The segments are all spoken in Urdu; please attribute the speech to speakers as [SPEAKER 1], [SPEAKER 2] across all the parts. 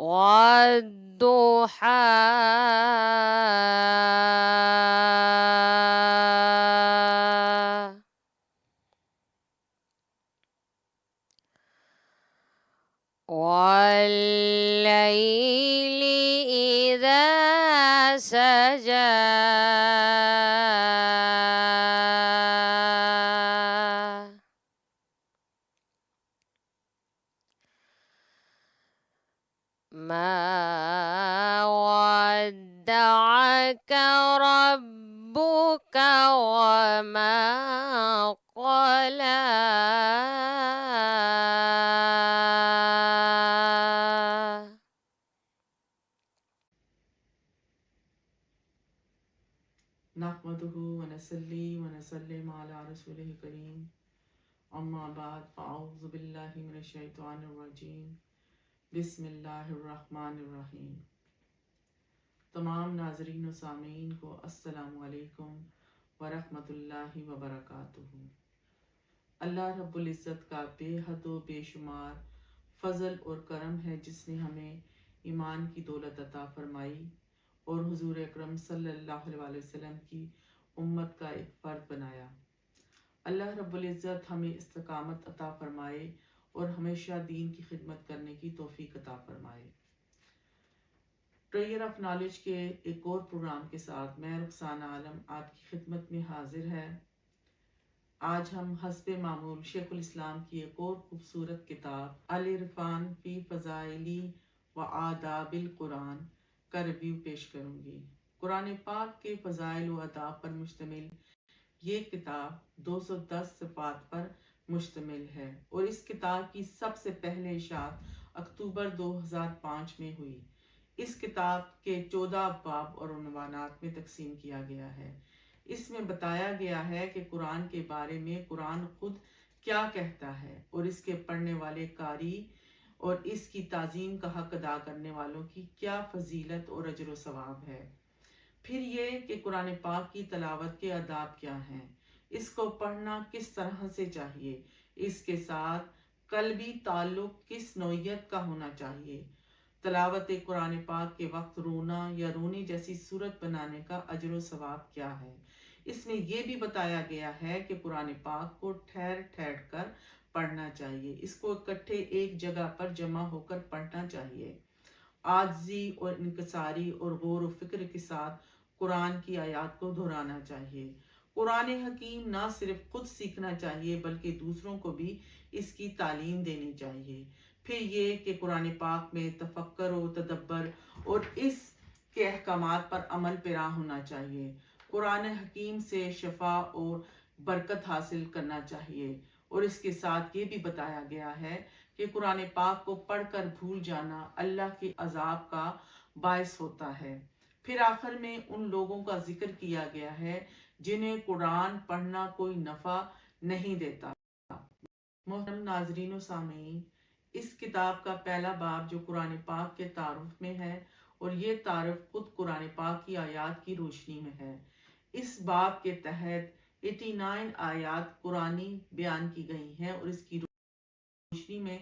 [SPEAKER 1] والضحى والليل إذا سجى ما ودعك ربك وما قلى
[SPEAKER 2] نحمده ونصلي ونسلم على رسوله الكريم اما بعد فاعوذ باللہ من الشیطان الرجیم بسم اللہ الرحمن الرحیم۔ تمام ناظرین و سامعین کو السلام علیکم ورحمۃ اللہ وبرکاتہ۔ اللہ رب العزت کا بے حد و بے شمار فضل اور کرم ہے جس نے ہمیں ایمان کی دولت عطا فرمائی اور حضور اکرم صلی اللہ علیہ وسلم کی امت کا ایک فرد بنایا۔ اللہ رب العزت ہمیں استقامت عطا فرمائے اور ہمیشہ دین کی خدمت کرنے کی توفیق عطا فرمائے۔ پریئر آف نالج کے ایک اور پروگرام کے ساتھ میں رخسانہ عالم آپ کی خدمت میں حاضر ہے۔ آج ہم حسب معمول شیخ الاسلام کی ایک اور خوبصورت کتاب العرفان فی فضائلی و آداب القرآن کا ریویو پیش کروں گی۔ قرآن پاک کے فضائل و آداب پر مشتمل یہ کتاب 210 صفات پر مشتمل ہے اور اس کتاب کی سب سے پہلے اشاعت اکتوبر 2005 میں ہوئی۔ اس کتاب کے 14 ابواب اور عنوانات میں تقسیم کیا گیا ہے۔ اس میں بتایا گیا ہے کہ قرآن کے بارے میں قرآن خود کیا کہتا ہے اور اس کے پڑھنے والے قاری اور اس کی تعظیم کا حق ادا کرنے والوں کی کیا فضیلت اور اجر و ثواب ہے۔ پھر یہ کہ قرآن پاک کی تلاوت کے آداب کیا ہیں، اس کو پڑھنا کس طرح سے چاہیے، اس کے ساتھ قلبی تعلق کس نوعیت کا ہونا چاہیے، تلاوت قرآن پاک کے وقت رونا یا رونے جیسی صورت بنانے کا اجر و ثواب کیا ہے۔ اس میں یہ بھی بتایا گیا ہے کہ قرآن پاک کو ٹھہر ٹھہر کر پڑھنا چاہیے، اس کو اکٹھے ایک جگہ پر جمع ہو کر پڑھنا چاہیے، عاجزی اور انکساری اور غور و فکر کے ساتھ قرآن کی آیات کو دہرانا چاہیے۔ قرآن حکیم نہ صرف خود سیکھنا چاہیے بلکہ دوسروں کو بھی اس کی تعلیم دینی چاہیے۔ پھر یہ کہ قرآن پاک میں تفکر و تدبر اور اس کے احکامات پر عمل پیرا ہونا چاہیے۔ قرآن حکیم سے شفا اور برکت حاصل کرنا چاہیے اور اس کے ساتھ یہ بھی بتایا گیا ہے کہ قرآن پاک کو پڑھ کر بھول جانا اللہ کے عذاب کا باعث ہوتا ہے۔ پھر آخر میں ان لوگوں کا ذکر کیا گیا ہے جنہیں قرآن پڑھنا کوئی نفع نہیں دیتا۔ محترم ناظرین و سامعین، اس کتاب کا پہلا باب جو قرآن پاک کے تعارف میں ہے اور یہ تعارف خود قرآن پاک کی آیات کی روشنی میں ہے۔ اس باب کے تحت 89 آیات قرآنی بیان کی گئی ہیں اور اس کی روشنی میں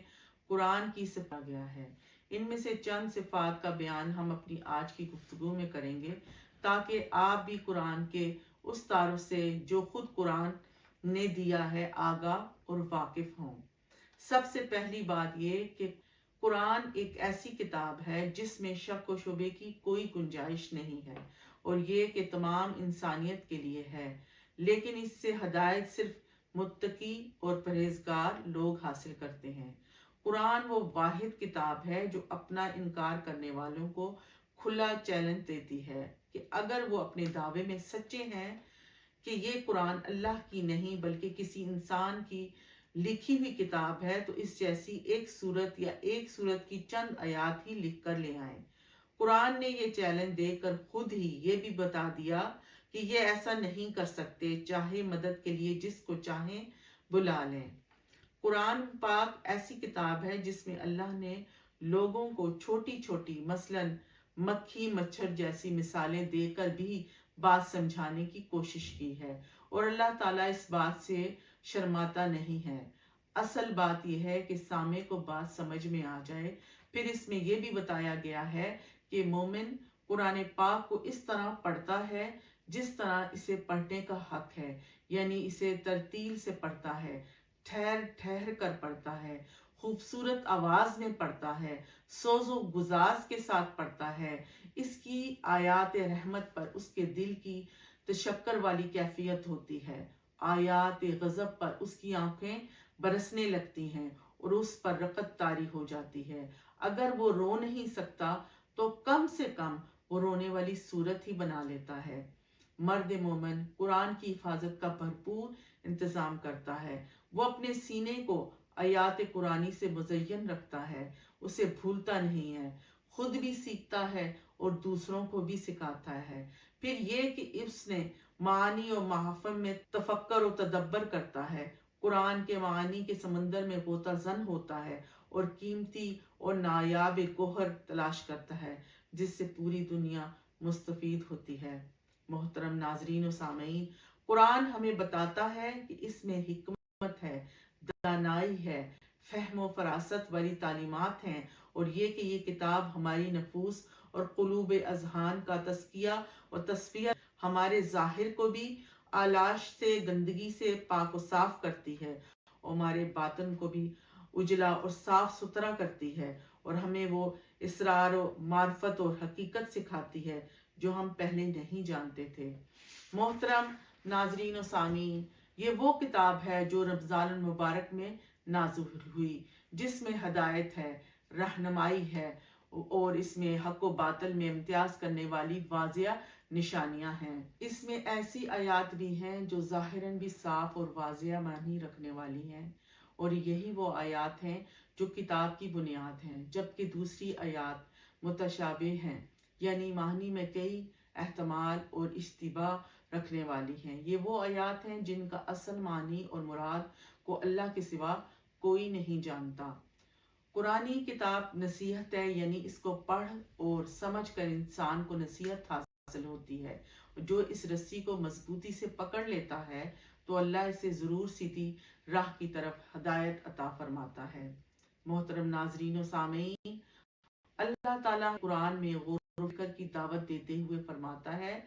[SPEAKER 2] قرآن کی صفات گیا ہے۔ ان میں سے چند صفات کا بیان ہم اپنی آج کی گفتگو میں کریں گے تاکہ آپ بھی قرآن کے اس تعارف سے جو خود قرآن نے دیا ہے آگاہ اور واقف ہوں۔ سب سے پہلی بات یہ کہ قرآن ایک ایسی کتاب ہے جس میں شک و شبے کی کوئی گنجائش نہیں ہے اور یہ کہ تمام انسانیت کے لیے ہے، لیکن اس سے ہدایت صرف متقی اور پرہیزگار لوگ حاصل کرتے ہیں۔ قرآن وہ واحد کتاب ہے جو اپنا انکار کرنے والوں کو کھلا چیلنج دیتی ہے کہ اگر وہ اپنے دعوے میں سچے ہیں کہ یہ قرآن اللہ کی نہیں بلکہ کسی انسان کی لکھی ہوئی کتاب ہے تو اس جیسی ایک سورت یا ایک سورت کی چند آیات ہی لکھ کر لے آئیں۔ قرآن نے یہ چیلنج دے کر خود ہی یہ بھی بتا دیا کہ یہ ایسا نہیں کر سکتے، چاہے مدد کے لیے جس کو چاہیں بلا لیں۔ قرآن پاک ایسی کتاب ہے جس میں اللہ نے لوگوں کو چھوٹی چھوٹی مثلاً مکھی مچھر جیسی مثالیں دے کر بھی بات سمجھانے کی کوشش کی ہے اور اللہ تعالیٰ اس بات سے شرماتا نہیں ہے۔ اصل بات یہ ہے کہ سامع کو بات سمجھ میں آ جائے پھر اس میں یہ بھی بتایا گیا ہے کہ مومن قرآن پاک کو اس طرح پڑھتا ہے جس طرح اسے پڑھنے کا حق ہے، یعنی اسے ترتیل سے پڑھتا ہے، ٹھہر ٹھہر کر پڑھتا ہے، خوبصورت آواز میں پڑھتا ہے، سوز و گزاز کے ساتھ پڑھتا ہے۔ اس کی آیات رحمت پر اس کے دل کی تشکر والی کیفیت ہوتی ہے، آیات غضب پر اس کی آنکھیں برسنے لگتی ہیں اور اس پر رقت طاری ہو جاتی ہے۔ اگر وہ رو نہیں سکتا تو کم سے کم وہ رونے والی صورت ہی بنا لیتا ہے۔ مرد مومن قرآن کی حفاظت کا بھرپور انتظام کرتا ہے، وہ اپنے سینے کو آیات قرآنی سے مزین رکھتا ہے، اسے بھولتا نہیں ہے، خود بھی سیکھتا ہے اور دوسروں کو بھی سکھاتا ہے۔ پھر یہ کہ اس نے معانی اور محافم میں تفکر و تدبر کرتا ہے، قرآن کے معانی کے سمندر میں غوطہ زن ہوتا ہے اور قیمتی اور نایاب گوہر تلاش کرتا ہے جس سے پوری دنیا مستفید ہوتی ہے۔ محترم ناظرین و سامعین، قرآن ہمیں بتاتا ہے کہ اس میں حکمت ہے، دانائی ہے، فہم و فراست والی تعلیمات ہیں، اور یہ کہ یہ کتاب ہماری نفوس اور قلوب اذہان کا تزکیہ اور تصفیہ، ہمارے ظاہر کو بھی آلائش سے، گندگی سے پاک و صاف کرتی ہے اور ہمارے باطن کو بھی اجلا اور صاف ستھرا کرتی ہے، اور ہمیں وہ اسرار و معرفت اور حقیقت سکھاتی ہے جو ہم پہلے نہیں جانتے تھے۔ محترم ناظرین و سامعین، یہ وہ کتاب ہے جو رمضان المبارک میں نازل ہوئی، جس میں ہدایت ہے، رہنمائی ہے، اور اس میں حق و باطل میں امتیاز کرنے والی واضح نشانیاں ہیں۔ اس میں ایسی آیات بھی ہیں جو ظاہراً بھی صاف اور واضح معنی رکھنے والی ہیں، اور یہی وہ آیات ہیں جو کتاب کی بنیاد ہیں، جبکہ دوسری آیات متشابہ ہیں، یعنی معنی میں کئی احتمال اور اشتباہ رکھنے والی ہیں۔ یہ وہ آیات ہیں جن کا اصل معنی اور مراد کو اللہ کے سوا کوئی نہیں جانتا۔ قرآنی کتاب نصیحت ہے، یعنی اس کو پڑھ اور سمجھ کر انسان کو نصیحت حاصل ہوتی ہے۔ جو اس رسی کو مضبوطی سے پکڑ لیتا ہے تو اللہ اسے ضرور سیدھی راہ کی طرف ہدایت عطا فرماتا ہے۔ محترم ناظرین و سامعین، اللہ تعالیٰ قرآن میں غور و فکر کی دعوت دیتے ہوئے فرماتا ہے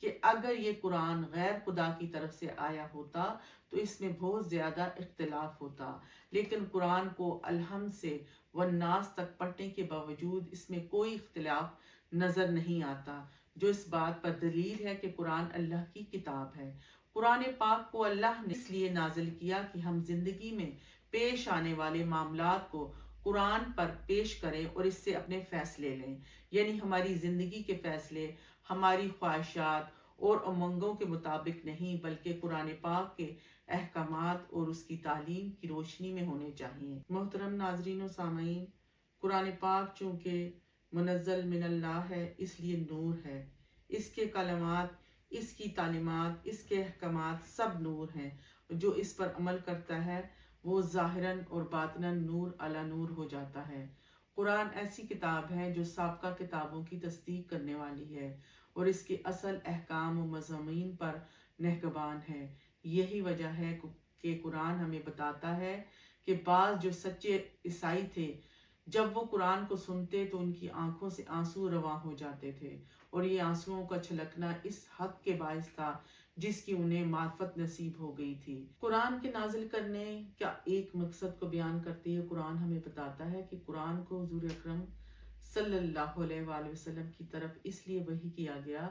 [SPEAKER 2] کہ اگر یہ قرآن غیر خدا کی طرف سے آیا ہوتا تو اس میں بہت زیادہ اختلاف ہوتا، لیکن قرآن کو الحمد سے والناس تک پڑھنے کے باوجود اس میں کوئی اختلاف نظر نہیں آتا، جو اس بات پر دلیل ہے کہ قرآن اللہ کی کتاب ہے۔ قرآن پاک کو اللہ نے اس لیے نازل کیا کہ ہم زندگی میں پیش آنے والے معاملات کو قرآن پر پیش کریں اور اس سے اپنے فیصلے لیں، یعنی ہماری زندگی کے فیصلے ہماری خواہشات اور امنگوں کے مطابق نہیں بلکہ قرآن پاک کے احکامات اور اس کی تعلیم کی روشنی میں ہونے چاہیے۔ محترم ناظرین و سامعین، قرآن پاک چونکہ منزل من اللہ ہے، اس لیے نور ہے۔ اس کے کلمات، اس کی تعلیمات، اس کے احکامات سب نور ہیں۔ جو اس پر عمل کرتا ہے وہ ظاہراً اور باطناً نور علی نور ہو جاتا ہے۔ قرآن ایسی کتاب ہے جو سابقہ کتابوں کی تصدیق کرنے والی ہے اور اس کے اصل احکام و مضامین پر نگہبان ہے۔ یہی وجہ ہے کہ قرآن ہمیں بتاتا ہے کہ بعض جو سچے عیسائی تھے جب وہ قرآن کو سنتے تو ان کی آنکھوں سے آنسو رواں ہو جاتے تھے، اور یہ آنسوؤں کا چھلکنا اس حق کے باعث تھا جس کی انہیں معرفت نصیب ہو گئی تھی۔ قرآن کے نازل کرنے کا ایک مقصد کو بیان کرتے ہوئے قرآن ہمیں بتاتا ہے کہ قرآن کو حضور اکرم صلی اللہ علیہ وآلہ وسلم کی طرف اس لیے وحی کیا گیا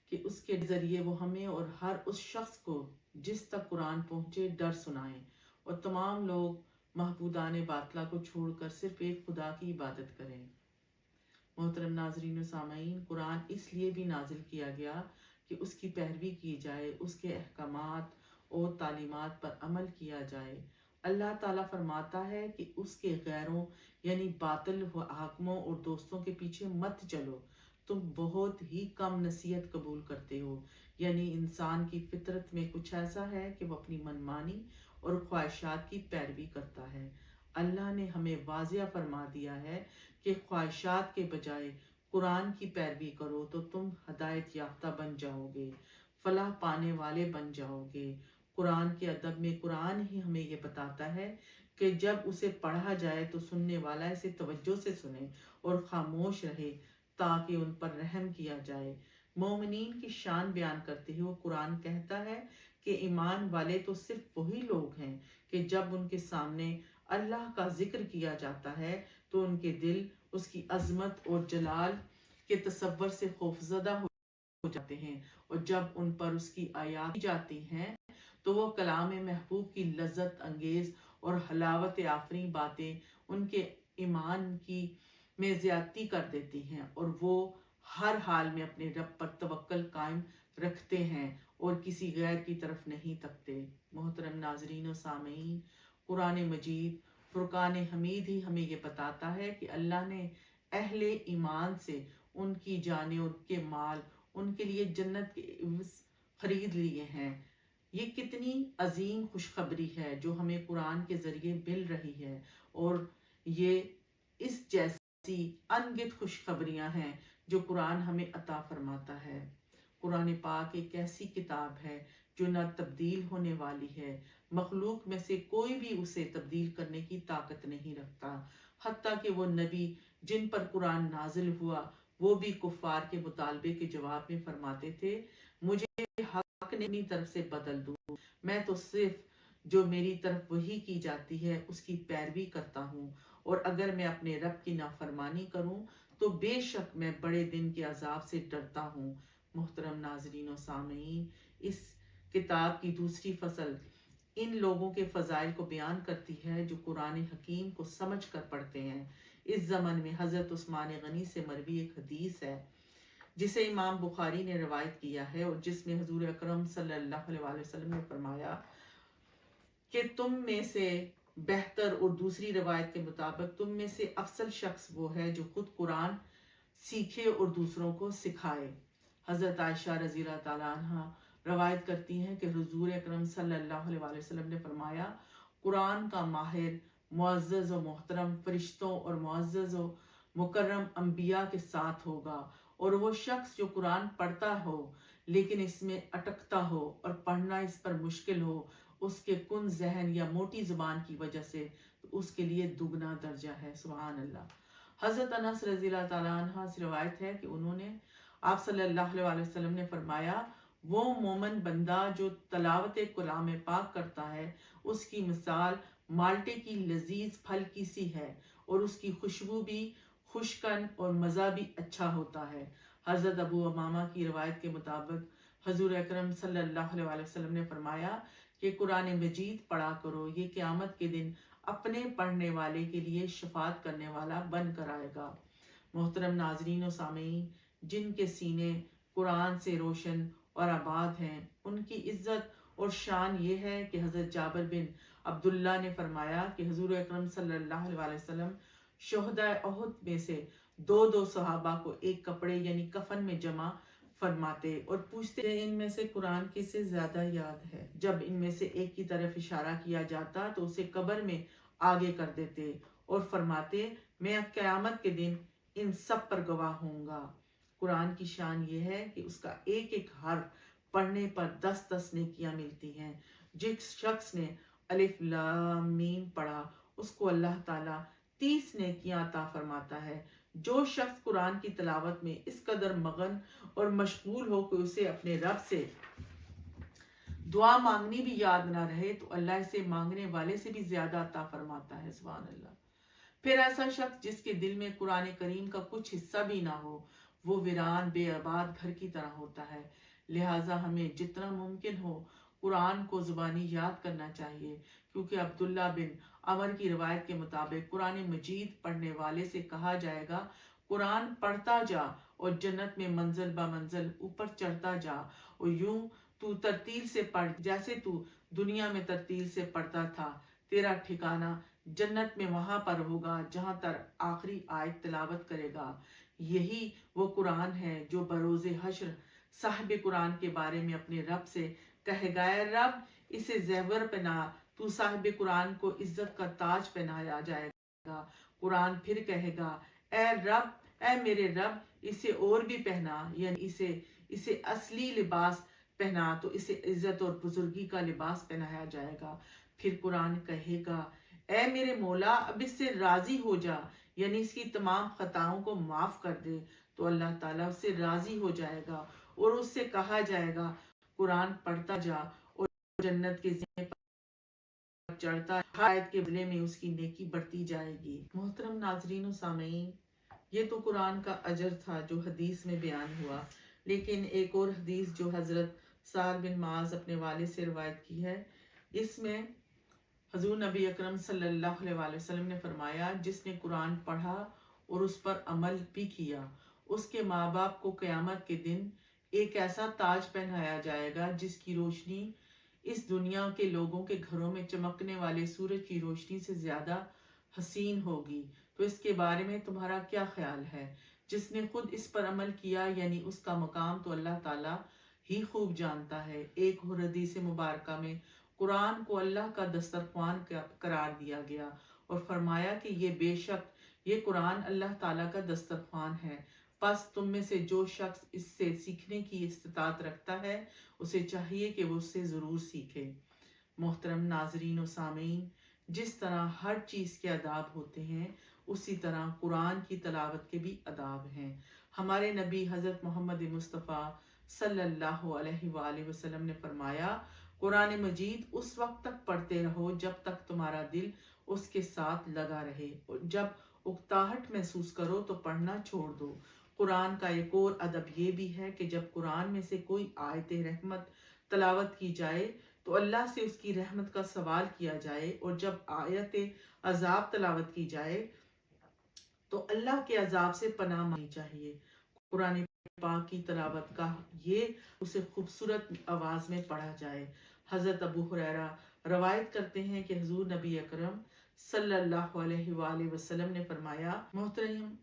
[SPEAKER 2] کہ اس کے ذریعے وہ ہمیں اور ہر اس شخص کو جس تک قرآن پہنچے ڈر سنائیں، اور تمام لوگ معبودان باطلہ کو چھوڑ کر صرف ایک خدا کی عبادت کریں۔ محترم ناظرین و سامعین، قرآن اس لیے بھی نازل کیا گیا کہ اس کی پیروی کی جائے، اس کے احکامات اور تعلیمات پر عمل کیا جائے۔ اللہ تعالیٰ فرماتا ہے کہ اس کے غیروں یعنی باطل حاکموں اور دوستوں کے پیچھے مت چلو، تم بہت ہی کم نصیحت قبول کرتے ہو۔ یعنی انسان کی فطرت میں کچھ ایسا ہے کہ وہ اپنی منمانی اور خواہشات کی پیروی کرتا ہے۔ اللہ نے ہمیں واضح فرما دیا ہے کہ خواہشات کے بجائے قرآن کی پیروی کرو تو تم ہدایت یافتہ بن جاؤ گے، فلاح پانے والے بن جاؤ گے۔ قرآن کے ادب میں قرآن ہی ہمیں یہ بتاتا ہے کہ جب اسے پڑھا جائے تو سننے والا اسے توجہ سے سنے اور خاموش رہے تاکہ ان پر رحم کیا جائے۔ مومنین کی شان بیان کرتے ہوئے قرآن کہتا ہے کہ ایمان والے تو صرف وہی لوگ ہیں کہ جب ان کے سامنے اللہ کا ذکر کیا جاتا ہے تو ان کے دل اس کی عظمت اور جلال کے تصور سے خوفزدہ ہو جاتے ہیں، اور جب ان پر اس کی آیات کی جاتی ہیں تو وہ کلام محبوب کی لذت انگیز اور حلاوت آفریں باتیں ان کے ایمان کی میں زیادتی کر دیتی ہیں، اور وہ ہر حال میں اپنے رب پر توکل قائم رکھتے ہیں اور کسی غیر کی طرف نہیں تکتے۔ محترم ناظرین و سامعین، قرآن مجید فرقان حمید ہی ہمیں یہ بتاتا ہے کہ اللہ نے اہل ایمان سے ان کی جانیں، ان کے مال، ان کے لیے جنت کے عوض خرید لیے ہیں۔ یہ کتنی عظیم خوشخبری ہے جو ہمیں قرآن کے ذریعے مل رہی ہے، اور یہ اس جیسی انگت خوشخبریاں ہیں جو قرآن ہمیں عطا فرماتا ہے۔ قرآن پاک ایک ایسی کتاب ہے جو نہ تبدیل ہونے والی ہے، مخلوق میں سے کوئی بھی اسے تبدیل کرنے کی طاقت نہیں رکھتا، حتیٰ کہ وہ نبی جن پر قرآن نازل ہوا وہ بھی کفار کے مطالبے کے جواب میں فرماتے تھے، مجھے حق نے اپنی طرف سے بدل دوں، میں تو صرف جو میری طرف وحی کی جاتی ہے اس کی پیروی کرتا ہوں، اور اگر میں اپنے رب کی نافرمانی کروں تو بے شک میں بڑے دن کے عذاب سے ڈرتا ہوں۔ محترم ناظرین و سامعین، اس کتاب کی دوسری فصل ان لوگوں کے فضائل کو بیان کرتی ہے جو قرآن حکیم کو سمجھ کر پڑھتے ہیں۔ اس زمن میں حضرت عثمان غنی سے مروی ایک حدیث ہے جسے امام بخاری نے روایت کیا ہے، اور جس میں حضور اکرم صلی اللہ علیہ وسلم نے فرمایا کہ تم میں سے بہتر، اور دوسری روایت کے مطابق تم میں سے افضل شخص وہ ہے جو خود قرآن سیکھے اور دوسروں کو سکھائے۔ حضرت عائشہ رضی اللہ تعالیٰ عنہ روایت کرتی ہیں کہ حضور اکرم صلی اللہ علیہ وسلم نے فرمایا، قرآن کا ماہر معزز و محترم فرشتوں اور معزز و مکرم انبیاء کے ساتھ ہوگا، اور وہ شخص جو قرآن پڑھتا ہو لیکن اس میں اٹکتا ہو اور پڑھنا اس پر مشکل ہو اس کے کن ذہن یا موٹی زبان کی وجہ سے، تو اس کے لیے دگنا درجہ ہے۔ سبحان اللہ۔ حضرت انس رضی اللہ تعالیٰ عنہ سے روایت ہے کہ انہوں نے آپ صلی اللہ علیہ وسلم نے فرمایا، وہ مومن بندہ جو تلاوت کلام پاک کرتا ہے اس کی مثال مالٹے کی لذیذ پھل کی سی ہے، اور اس کی خوشبو بھی خوشکن اور مزہ بھی اچھا ہوتا ہے۔ حضرت ابو امامہ کی روایت کے مطابق حضور اکرم صلی اللہ علیہ وسلم نے فرمایا کہ قرآن مجید پڑھا کرو، یہ قیامت کے دن اپنے پڑھنے والے کے لیے شفاعت کرنے والا بن کر آئے گا۔ محترم ناظرین و سامعین، جن کے سینے قرآن سے روشن اور آباد ہیں، ان کی عزت اور شان یہ ہے کہ حضرت جابر بن عبداللہ نے فرمایا کہ حضور اکرم صلی اللہ علیہ وسلم شہداء احد میں سے دو صحابہ کو ایک کپڑے یعنی کفن میں جمع فرماتے اور پوچھتے ان میں سے قرآن کس سے زیادہ یاد ہے۔ جب ان میں سے ایک کی طرف اشارہ کیا جاتا تو اسے قبر میں آگے کر دیتے اور فرماتے، میں قیامت کے دن ان سب پر گواہ ہوں گا۔ قرآن کی شان یہ ہے کہ اس کا ایک ایک حرف پڑھنے پر 10 نیکیاں ملتی ہیں۔ جس شخص نے الف لام میم پڑھا اس کو اللہ تعالیٰ 30 نیکیاں عطا فرماتا ہے۔ جو شخص قرآن کی تلاوت میں اس قدر مغن اور مشغول ہو کہ اسے اپنے رب سے دعا مانگنی بھی یاد نہ رہے تو اللہ اسے مانگنے والے سے بھی زیادہ عطا فرماتا ہے۔ سبحان اللہ۔ پھر ایسا شخص جس کے دل میں قرآن کریم کا کچھ حصہ بھی نہ ہو وہ ویران بے آباد گھر کی طرح ہوتا ہے۔ لہٰذا ہمیں جتنا ممکن ہو قرآن کو زبانی یاد کرنا چاہیے، کیونکہ عبداللہ بن عمر کی روایت کے مطابق قرآن مجید پڑھنے والے سے کہا جائے گا، قرآن پڑھتا جا اور جنت میں منزل بہ منزل اوپر چڑھتا جا، اور یوں تو ترتیل سے پڑھ جیسے تو دنیا میں ترتیل سے پڑھتا تھا، تیرا ٹھکانہ جنت میں وہاں پر ہوگا جہاں تر آخری آیت تلاوت کرے گا۔ یہی وہ قرآن ہے جو بروز حشر صاحب قرآن کے بارے میں اپنے رب سے کہے گا، اے رب اسے زیور پہنا، تو صاحب قرآن کو عزت کا تاج پہنایا جائے گا۔ قرآن پھر کہے گا، اے رب، اے میرے رب اسے اور بھی پہنا، یعنی اسے اصلی لباس پہنا تو اسے عزت اور بزرگی کا لباس پہنایا جائے گا۔ پھر قرآن کہے گا، اے میرے مولا اب اس سے راضی ہو جا، یعنی اس کی تمام خطاؤں کو معاف کر دے، تو اللہ تعالیٰ اس سے راضی ہو جائے گا اور اس سے کہا جائے گا قرآن پڑھتا جا اور جنت کے زینے پر چڑھتا ہے، آیت کے بدلے میں اس کی نیکی بڑھتی جائے گی۔ محترم ناظرین و سامعین، یہ تو قرآن کا اجر تھا جو حدیث میں بیان ہوا، لیکن ایک اور حدیث جو حضرت سعد بن معاذ اپنے والد سے روایت کی ہے، اس میں حضور نبی اکرم صلی اللہ علیہ وآلہ وسلم نے فرمایا جس نے قرآن پڑھا اور اس پر عمل بھی کیا، اس کے ماں باپ کو قیامت کے دن ایک ایسا تاج پہنایا جائے گا جس کی روشنی اس دنیا کے لوگوں کے گھروں میں چمکنے والے سورج کی روشنی سے زیادہ حسین ہوگی۔ تو اس کے بارے میں تمہارا کیا خیال ہے؟ جس نے خود اس پر عمل کیا یعنی اس کا مقام تو اللہ تعالیٰ ہی خوب جانتا ہے۔ ایک اور حدیث مبارکہ میں قرآن کو اللہ کا دسترخوان قرار دیا گیا اور فرمایا کہ یہ بے شک یہ قرآن اللہ تعالیٰ کا دسترخوان ہے، پس تم میں سے جو شخص اس سے سیکھنے کی استطاعت رکھتا ہے اسے چاہیے کہ وہ اس سے ضرور سیکھے۔ محترم ناظرین و سامعین، جس طرح ہر چیز کے آداب ہوتے ہیں اسی طرح قرآن کی تلاوت کے بھی آداب ہیں۔ ہمارے نبی حضرت محمد مصطفیٰ صلی اللہ علیہ وآلہ وسلم نے فرمایا قرآن مجید اس وقت تک پڑھتے رہو جب تک تمہارا دل اس کے ساتھ لگا رہے، اور جب اکتاہٹ محسوس کرو تو پڑھنا چھوڑ دو۔ قرآن کا ایک اور ادب یہ بھی ہے کہ جب قرآن میں سے کوئی آیت رحمت تلاوت کی جائے تو اللہ سے اس کی رحمت کا سوال کیا جائے، اور جب آیت عذاب تلاوت کی جائے تو اللہ کے عذاب سے پناہ مانگنی چاہیے۔ قرآن پاک کی تلاوت کا یہ اسے خوبصورت آواز میں پڑھا جائے۔ حضرت ابو ہریرہ روایت کرتے ہیں کہ حضور نبی اکرم صلی اللہ علیہ وآلہ وسلم نے فرمایا، محترم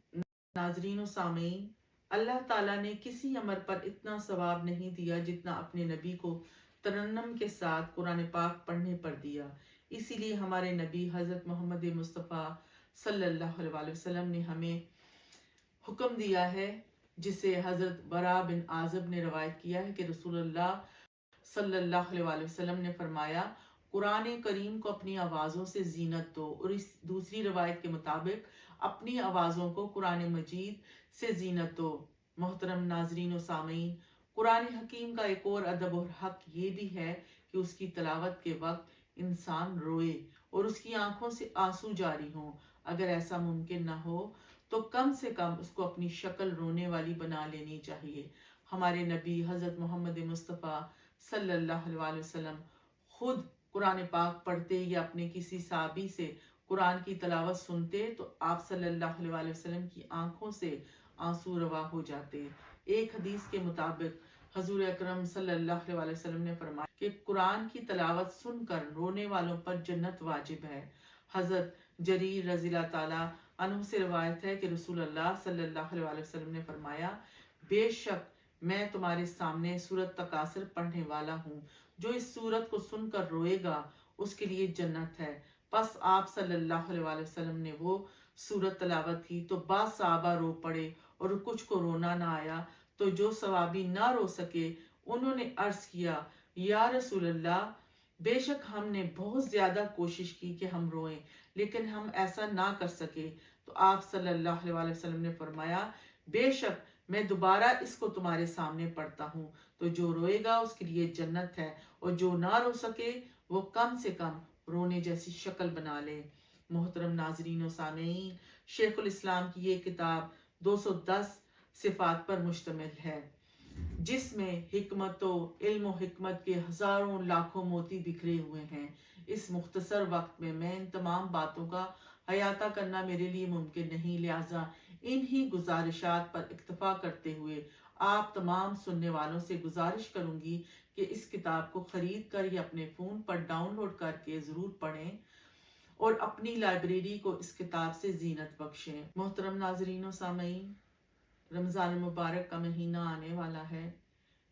[SPEAKER 2] ناظرین و سامعین، اللہ تعالیٰ نے کسی عمر پر اتنا ثواب نہیں دیا جتنا اپنے نبی کو ترنم کے ساتھ قرآن پاک پڑھنے پر دیا۔ اسی لیے ہمارے نبی حضرت محمد مصطفیٰ صلی اللہ علیہ وآلہ وسلم نے ہمیں حکم دیا ہے، جسے حضرت برا بن عازب نے روایت کیا ہے کہ رسول اللہ صلی اللہ علیہ وآلہ وسلم نے فرمایا قرآن کریم کو اپنی آوازوں سے زینت دو، اور اس دوسری روایت کے مطابق اپنی آوازوں کو قرآن مجید سے زینت دو۔ محترم ناظرین و سامعین، قرآن حکیم کا ایک اور ادب اور حق یہ بھی ہے کہ اس کی تلاوت کے وقت انسان روئے اور اس کی آنکھوں سے آنسو جاری ہوں۔ اگر ایسا ممکن نہ ہو تو کم سے کم اس کو اپنی شکل رونے والی بنا لینی چاہیے۔ ہمارے نبی حضرت محمد مصطفیٰ صلی اللہ علیہ وآلہ وسلم خود قرآن پاک پڑھتے یا اپنے کسی صحابی سے قرآن کی تلاوت سنتے تو آپ صلی اللہ علیہ وآلہ وسلم کی آنکھوں سے آنسو روا ہو جاتے۔ ایک حدیث کے مطابق حضور اکرم صلی اللہ علیہ وآلہ وسلم نے فرمایا کہ قرآن کی تلاوت سن کر رونے والوں پر جنت واجب ہے۔ حضرت جریر رضی اللہ تعالیٰ عنہ سے روایت ہے کہ رسول اللہ صلی اللہ علیہ وآلہ وسلم نے فرمایا، بے شک میں تمہارے سامنے سورۃ تکاثر پڑھنے والا ہوں، جو اس سورت کو سن کر روئے گا اس کے لیے جنت ہے۔ پس آپ صلی اللہ علیہ وآلہ وسلم نے وہ سورت تلاوت کی تو بعض صحابہ رو پڑے اور کچھ کو رونا نہ آیا، تو جو صحابی نہ رو سکے انہوں نے عرض کیا، یا رسول اللہ، بے شک ہم نے بہت زیادہ کوشش کی کہ ہم روئیں لیکن ہم ایسا نہ کر سکے۔ تو آپ صلی اللہ علیہ وآلہ وسلم نے فرمایا، بے شک میں دوبارہ اس کو تمہارے سامنے پڑھتا ہوں، تو جو روئے گا اس کے لیے جنت ہے، اور جو نہ رو سکے وہ کم سے کم رونے جیسی شکل بنا لے۔ محترم ناظرین و سامعین، شیخ الاسلام کی یہ کتاب 210 صفات پر مشتمل ہے، جس میں حکمت و علم و حکمت کے ہزاروں لاکھوں موتی بکھرے ہوئے ہیں۔ اس مختصر وقت میں ان تمام باتوں کا احاطہ کرنا میرے لیے ممکن نہیں، لہٰذا انہی گزارشات پر اکتفا کرتے ہوئے آپ تمام سننے والوں سے گزارش کروں گی کہ اس کتاب کو خرید کر یا اپنے فون پر ڈاؤن لوڈ کر کے ضرور پڑھیں اور اپنی لائبریری کو اس کتاب سے زینت بخشیں۔ محترم ناظرین و سامعین، رمضان المبارک کا مہینہ آنے والا ہے،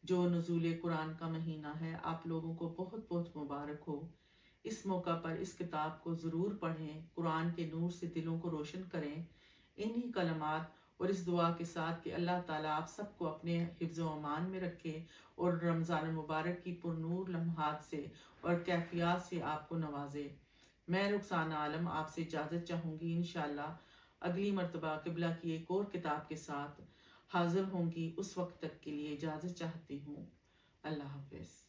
[SPEAKER 2] جو نزول قرآن کا مہینہ ہے۔ آپ لوگوں کو بہت بہت مبارک ہو۔ اس موقع پر اس کتاب کو ضرور پڑھیں، قرآن کے نور سے دلوں کو روشن کریں۔ انہی کلمات اور اس دعا کے ساتھ کہ اللہ تعالیٰ آپ سب کو اپنے حفظ و امان میں رکھے اور رمضان المبارک کی پر نور لمحات سے اور کیفیات سے آپ کو نوازے۔ میں رخسانہ عالم آپ سے اجازت چاہوں گی. انشاءاللہ اگلی مرتبہ قبلہ کی ایک اور کتاب کے ساتھ حاضر ہوں گی. اس وقت تک کے لیے اجازت چاہتی ہوں. اللہ حافظ.